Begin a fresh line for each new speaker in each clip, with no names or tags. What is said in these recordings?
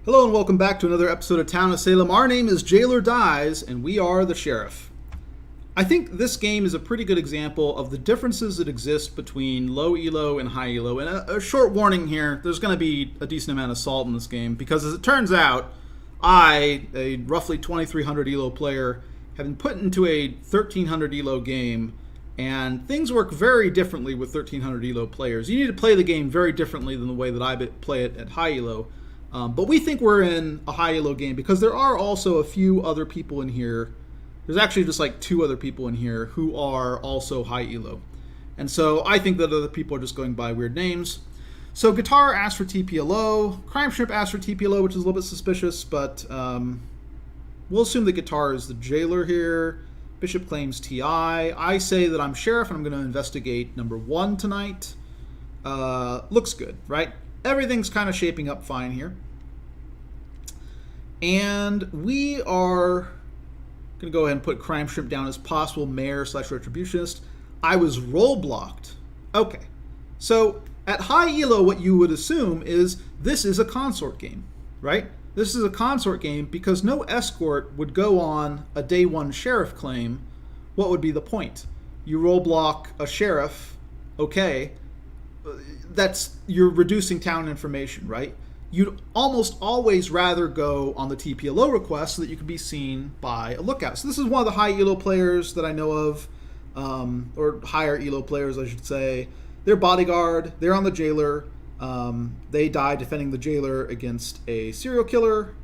Hello and welcome back to another episode of Town of Salem. Our name is Jailor Dies, and we are the sheriff. I think this game is a pretty good example of the differences that exist between low elo and high elo. And a short warning here, there's going to be a decent amount of salt in this game, because as it turns out, I, a roughly 2300 elo player, have been put into a 1300 elo game, and things work very differently with 1300 elo players. You need to play the game very differently than the way that I play it at high elo. But we think we're in a high elo game because there are also a few other people in here. There's actually just like two other people in here who are also high elo. And so I think that other people are just going by weird names. So Guitar asked for TPLO. Crime Shrimp asked for TPLO, which is a little bit suspicious, but we'll assume that Guitar is the jailer here. Bishop claims TI. I say that I'm sheriff and I'm going to investigate number 1 tonight. Looks good, right? Everything's kind of shaping up fine here. And we are going to go ahead and put Crime Shrimp down as possible mayor/retributionist. I was role blocked. Okay. So at high elo, what you would assume is this is a consort game, right? This is a consort game because no escort would go on a day 1 sheriff claim. What would be the point? You role block a sheriff, okay. You're reducing town information, right? You'd almost always rather go on the TPLO request so that you can be seen by a lookout. So this is one of the high elo players that I know of, or higher elo players, I should say. They're bodyguard. They're on the jailer. They die defending the jailer against a serial killer.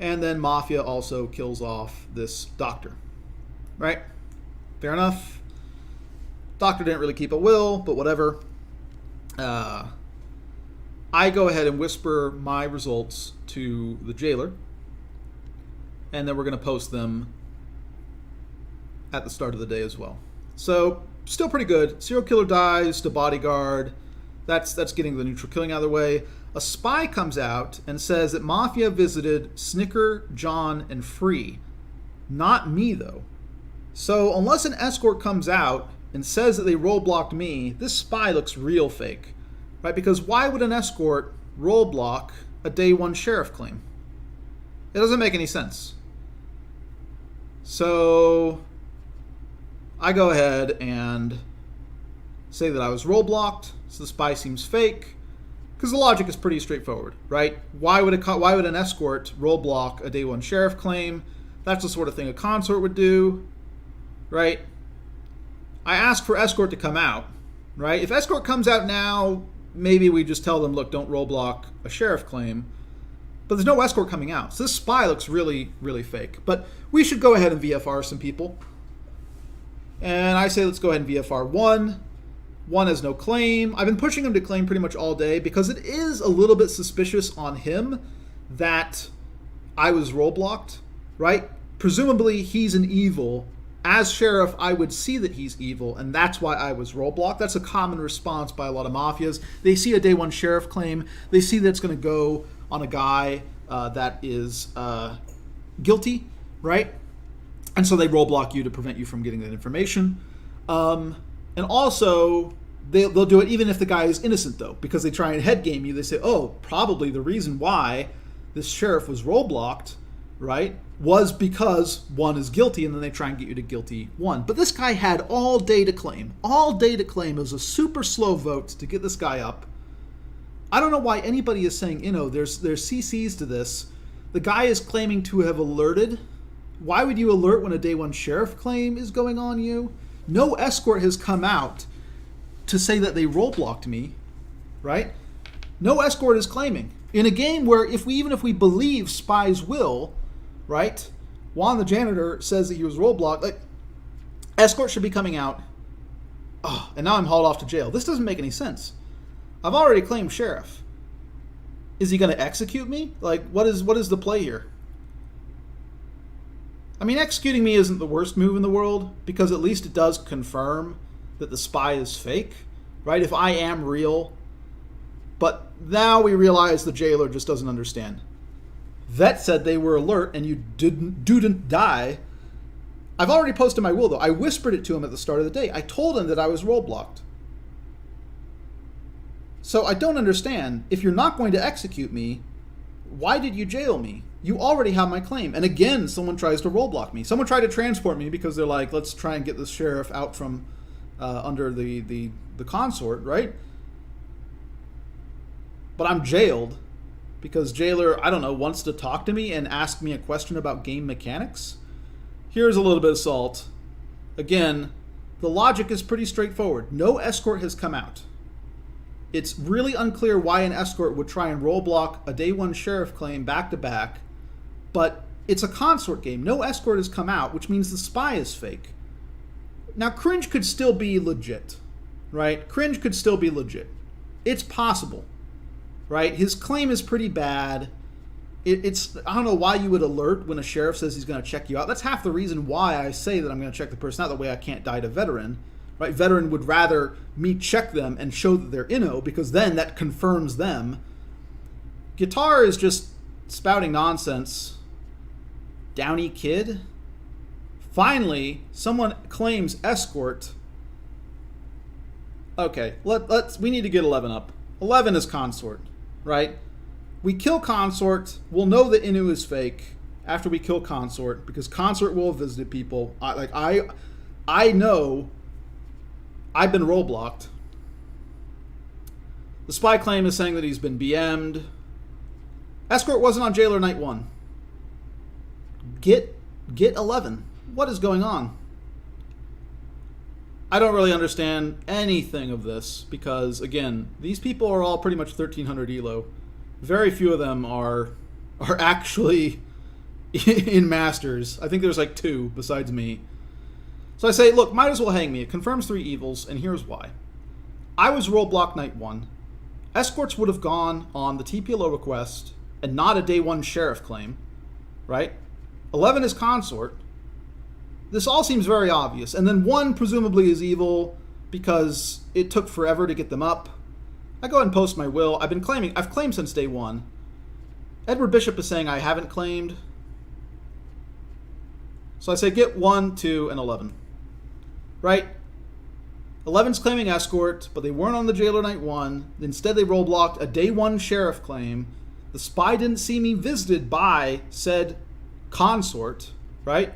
And then Mafia also kills off this doctor, right? Fair enough. Doctor didn't really keep a will, but whatever. I go ahead and whisper my results to the jailer, and then we're going to post them at the start of the day as well. So, still pretty good. Serial killer dies to bodyguard. That's getting the neutral killing out of the way. A spy comes out and says that Mafia visited Snicker, John, and Free. Not me, though. So, unless an escort comes out and says that they role blocked me, this spy looks real fake. Right? Because why would an escort role block a day 1 sheriff claim? It doesn't make any sense. So I go ahead and say that I was role blocked, so the spy seems fake, because the logic is pretty straightforward, right? Why would an escort role block a day 1 sheriff claim? That's the sort of thing a consort would do, right? I asked for escort to come out, right? If escort comes out now, maybe we just tell them, look, don't role block a sheriff claim. But there's no escort coming out. So this spy looks really, really fake. But we should go ahead and VFR some people. And I say let's go ahead and VFR 1. 1 has no claim. I've been pushing him to claim pretty much all day because it is a little bit suspicious on him that I was role blocked, right? Presumably he's an evil. As sheriff, I would see that he's evil, and that's why I was role blocked. That's a common response by a lot of mafias. They see a day 1 sheriff claim. They see that it's going to go on a guy that is guilty, right? And so they role block you to prevent you from getting that information. And also, they'll do it even if the guy is innocent, though, because they try and head game you. They say, oh, probably the reason why this sheriff was role blocked, right, was because 1 is guilty, and then they try and get you to guilty 1. But this guy had all day to claim. All day to claim. It was a super slow vote to get this guy up. I don't know why anybody is saying, there's CCs to this. The guy is claiming to have alerted. Why would you alert when a day 1 sheriff claim is going on you? No escort has come out to say that they role blocked me, right? No escort is claiming. In a game where even if we believe spies will, right? Juan the janitor says that he was role blocked. Like, escort should be coming out. Oh, and now I'm hauled off to jail. This doesn't make any sense. I've already claimed sheriff. Is he going to execute me? Like, what is the play here? I mean, executing me isn't the worst move in the world because at least it does confirm that the spy is fake, right? If I am real. But now we realize the jailer just doesn't understand. Vet said they were alert and you didn't die. I've already posted my will, though. I whispered it to him at the start of the day. I told him that I was role blocked. So I don't understand. If you're not going to execute me, Why did you jail me? You already have my claim. And again, someone tries to rollblock me. Someone tried to transport me because they're like, let's try and get this sheriff out from under the consort, right? But I'm jailed because Jailor, I don't know, wants to talk to me and ask me a question about game mechanics. Here's a little bit of salt. Again, the logic is pretty straightforward. No escort has come out. It's really unclear why an escort would try and rollblock a day one sheriff claim back to back, but it's a consort game. No escort has come out, which means the spy is fake. Now, Cringe could still be legit, right? Cringe could still be legit. It's possible, right? His claim is pretty bad. It's I don't know why you would alert when a sheriff says he's going to check you out. That's half the reason why I say that I'm going to check the person out. That way I can't die to veteran. Right, veteran would rather me check them and show that they're inno, because then that confirms them. Guitar is just spouting nonsense. Downy kid. Finally, someone claims escort. Okay, we need to get 11 up. 11 is consort, right? We kill consort. We'll know that inno is fake after we kill consort, because consort will have visited people. I know. I've been roll blocked. The spy claim is saying that he's been BM'd. Escort wasn't on Jailor night 1. Get 11. What is going on? I don't really understand anything of this because, again, these people are all pretty much 1300 elo. Very few of them are actually in Masters. I think there's like 2 besides me. So I say, look, might as well hang me. It confirms 3 evils, and here's why. I was roll block night 1. Escorts would have gone on the TPLO request and not a day 1 sheriff claim, right? 11 is consort. This all seems very obvious. And then 1 presumably is evil because it took forever to get them up. I go ahead and post my will. I've claimed since day 1. Edward Bishop is saying I haven't claimed. So I say get 1, 2, and 11. Right? 11's claiming escort, but they weren't on the Jailor night 1. Instead, they roll blocked a day 1 sheriff claim. The spy didn't see me visited by said consort, right?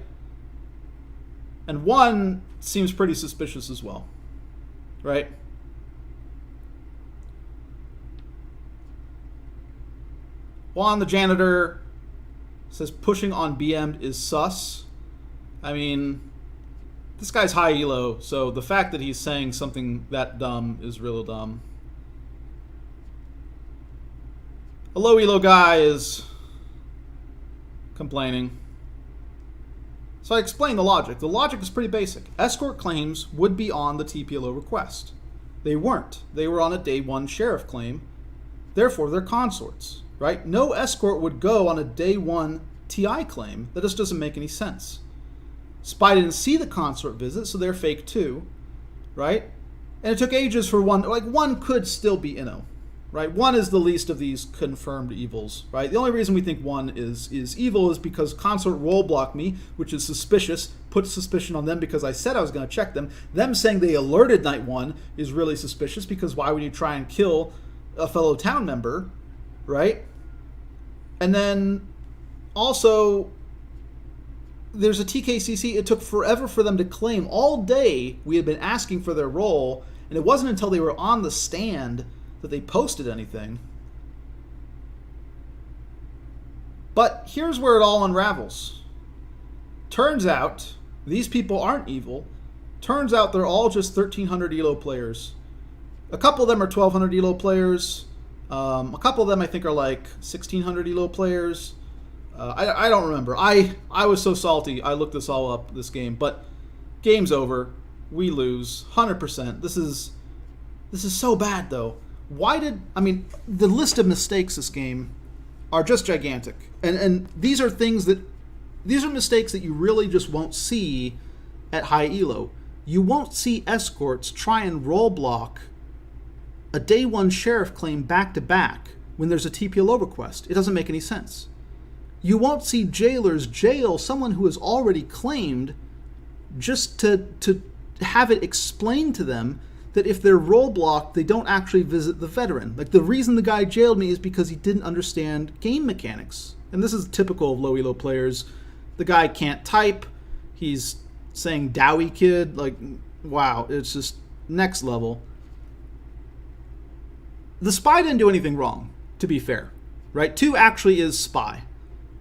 And 1 seems pretty suspicious as well, right? Juan the janitor says pushing on BM'd is sus. I mean, this guy's high elo, so the fact that he's saying something that dumb is real dumb. A low elo guy is complaining. So I explained the logic. The logic is pretty basic. Escort claims would be on the TPLO request. They weren't. They were on a day 1 sheriff claim. Therefore, they're consorts, right? No escort would go on a day 1 TI claim. That just doesn't make any sense. Spy didn't see the consort visit, so they're fake too, right? And it took ages for 1, like 1 could still be inno, right? 1 is the least of these confirmed evils, right? The only reason we think 1 is evil is because consort roll blocked me, which is suspicious, put suspicion on them because I said I was going to check them. Them saying they alerted night 1 is really suspicious because why would you try and kill a fellow town member, right? And then also, there's a TKCC. It took forever for them to claim. All day we had been asking for their role, and it wasn't until they were on the stand that they posted anything. But here's where it all unravels. Turns out these people aren't evil. Turns out they're all just 1300 elo players. A couple of them are 1200 elo players. A couple of them I think are like 1600 elo players. I don't remember. I was so salty. I looked this all up, this game. But game's over. We lose. 100%. This is so bad, though. The list of mistakes this game are just gigantic. And these are mistakes that you really just won't see at high elo. You won't see escorts try and roll block a day 1 sheriff claim back to back when there's a TPLO request. It doesn't make any sense. You won't see jailers jail someone who has already claimed just to have it explained to them that if they're role blocked, they don't actually visit the veteran. Like, the reason the guy jailed me is because he didn't understand game mechanics. And this is typical of low elo players. The guy can't type. He's saying dowie kid. Like, wow, it's just next level. The spy didn't do anything wrong, to be fair, right? 2 actually is spy,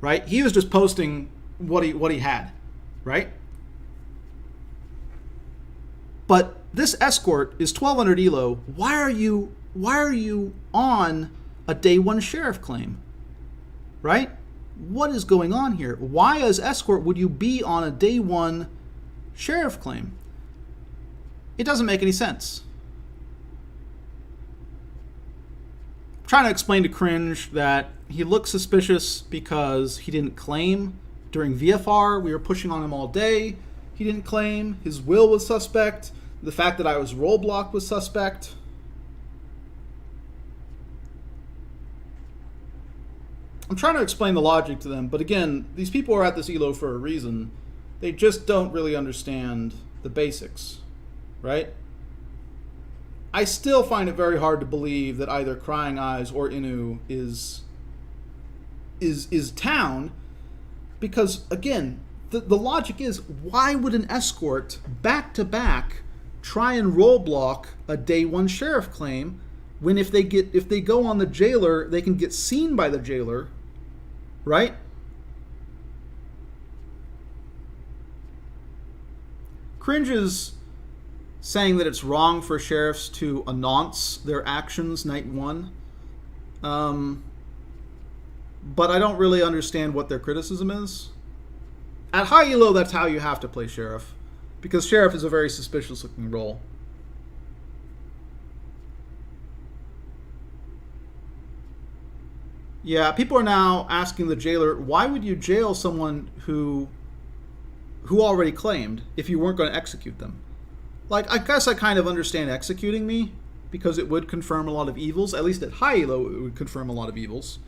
right? He was just posting what he had, right? But this escort is 1200 elo. Why are you on a day 1 sheriff claim? Right? What is going on here? Why as escort would you be on a day 1 sheriff claim? It doesn't make any sense. I'm trying to explain to Cringe that he looks suspicious because he didn't claim during VFR. We were pushing on him all day. He didn't claim. His will was suspect. The fact that I was role blocked was suspect. I'm trying to explain the logic to them, but again, these people are at this elo for a reason. They just don't really understand the basics, right? I still find it very hard to believe that either Crying Eyes or Inu is town, because again, the logic is, why would an escort back to back try and role block a day 1 sheriff claim when if they go on the Jailor, they can get seen by the Jailor, right? Cringe is saying that it's wrong for sheriffs to announce their actions night 1. But I don't really understand what their criticism is. At high elo, that's how you have to play sheriff, because sheriff is a very suspicious looking role. Yeah, people are now asking the Jailor, why would you jail someone who already claimed if you weren't going to execute them? Like, I guess I kind of understand executing me, because it would confirm a lot of evils. At least at high elo, it would confirm a lot of evils,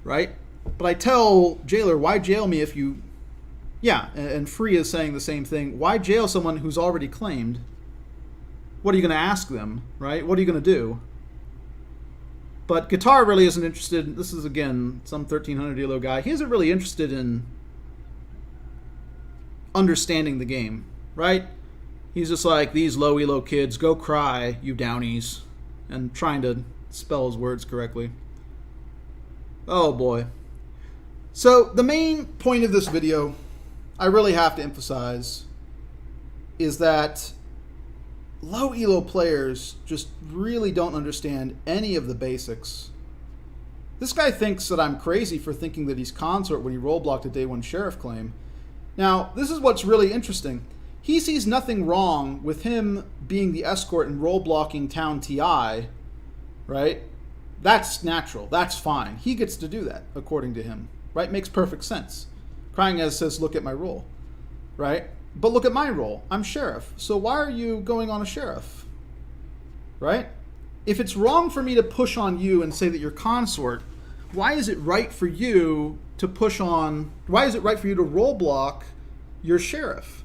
right? But I tell Jailor, why jail me if you... Yeah, and Free is saying the same thing. Why jail someone who's already claimed? What are you going to ask them, right? What are you going to do? But Guitar really isn't interested. This is, again, some 1300 elo guy. He isn't really interested in understanding the game, right? He's just like, these low elo kids, go cry, you downies. And trying to spell his words correctly. Oh, boy. So, the main point of this video, I really have to emphasize, is that low elo players just really don't understand any of the basics. This guy thinks that I'm crazy for thinking that he's consort when he role blocked a day 1 sheriff claim. Now, this is what's really interesting. He sees nothing wrong with him being the escort and role blocking town TI, right? That's natural. That's fine. He gets to do that, according to him, right? Makes perfect sense. Crying As says, look at my role, right? But look at my role. I'm sheriff. So why are you going on a sheriff, right? If it's wrong for me to push on you and say that you're consort, why is it right for you to push on, why is it right for you to role block your sheriff,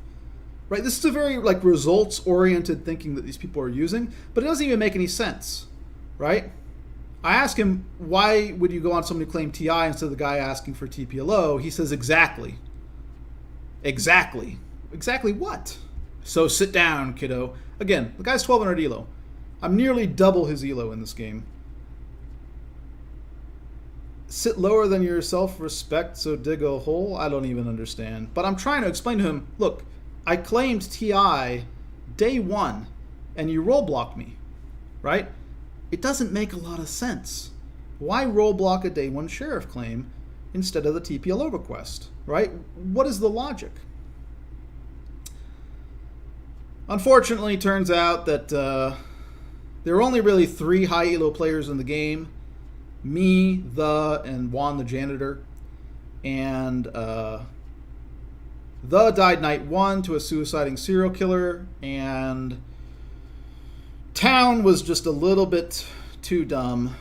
right? This is a very like results-oriented thinking that these people are using, but it doesn't even make any sense, right? I ask him, why would you go on someone who claimed TI instead of the guy asking for TPLO? He says, exactly. Exactly. Exactly what? So sit down, kiddo. Again, the guy's 1200 elo. I'm nearly double his elo in this game. Sit lower than your self-respect, so dig a hole? I don't even understand. But I'm trying to explain to him, look, I claimed TI day 1, and you role blocked me, right? It doesn't make a lot of sense. Why role block a day 1 sheriff claim instead of the TPLO request, right? What is the logic? Unfortunately, it turns out that there are only really 3 high elo players in the game. Me, and Juan the janitor. And the died night 1 to a suiciding serial killer. And Town was just a little bit too dumb.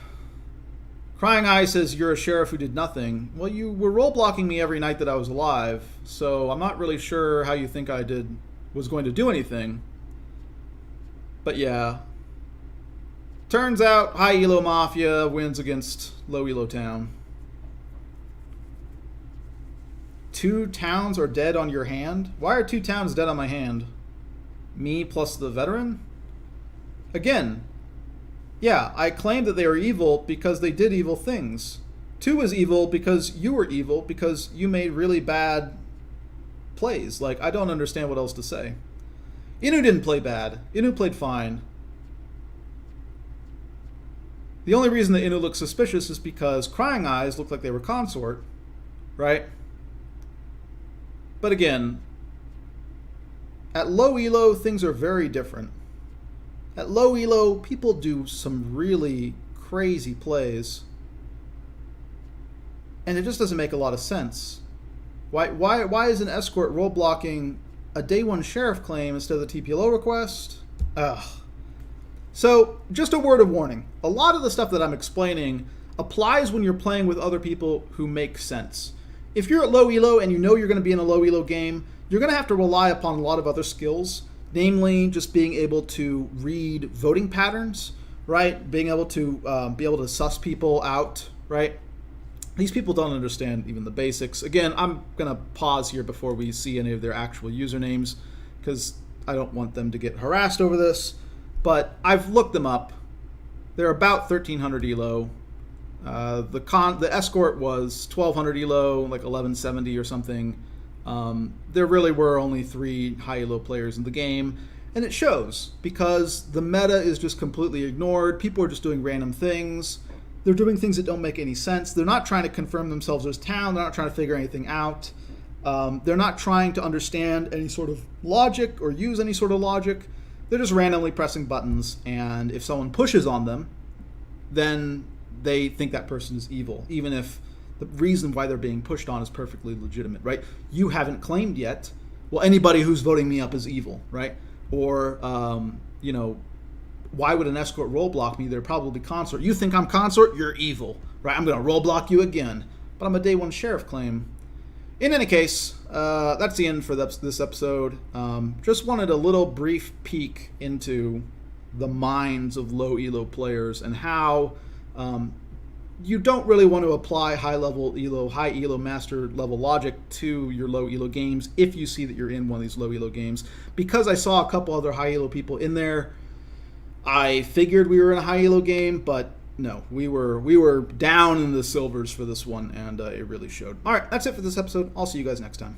Crying Eye says, you're a sheriff who did nothing. Well, you were role blocking me every night that I was alive, so I'm not really sure how you think I was going to do anything. But yeah, Turns out high elo mafia wins against low elo town. 2 towns are dead on your hand? Why are 2 towns dead on my hand? Me plus the veteran? Again, yeah, I claimed that they were evil because they did evil things. 2 is evil because you were evil because you made really bad plays. Like, I don't understand what else to say. Inu didn't play bad. Inu played fine. The only reason that Inu looked suspicious is because Crying Eyes looked like they were consort, right? But again, at low elo, things are very different. At low elo, people do some really crazy plays. And it just doesn't make a lot of sense. Why is an escort role blocking a day 1 sheriff claim instead of the TPLO request? Ugh. So, just a word of warning. A lot of the stuff that I'm explaining applies when you're playing with other people who make sense. If you're at low elo and you know you're going to be in a low elo game, you're going to have to rely upon a lot of other skills, namely just being able to read voting patterns, right? Being able to suss people out, right? These people don't understand even the basics. Again, I'm going to pause here before we see any of their actual usernames because I don't want them to get harassed over this. But I've looked them up. They're about 1,300 elo. The escort was 1,200 elo, like 1170 or something. There really were only 3 high elo players in the game. And it shows because the meta is just completely ignored. People are just doing random things. They're doing things that don't make any sense. They're not trying to confirm themselves as town. They're not trying to figure anything out. They're not trying to understand any sort of logic or use any sort of logic. They're just randomly pressing buttons, and if someone pushes on them, then they think that person is evil, even if the reason why they're being pushed on is perfectly legitimate, right? You haven't claimed yet, well, anybody who's voting me up is evil, right? Or, why would an escort role block me? They're probably consort. You think I'm consort? You're evil, right? I'm going to role block you again. But I'm a day 1 sheriff claim. In any case, that's the end for this episode. Just wanted a little brief peek into the minds of low elo players and how you don't really want to apply high elo master level logic to your low elo games if you see that you're in one of these low elo games. Because I saw a couple other high elo people in there, I figured we were in a high elo game, but no, we were down in the silvers for this one, and it really showed. All right, that's it for this episode. I'll see you guys next time.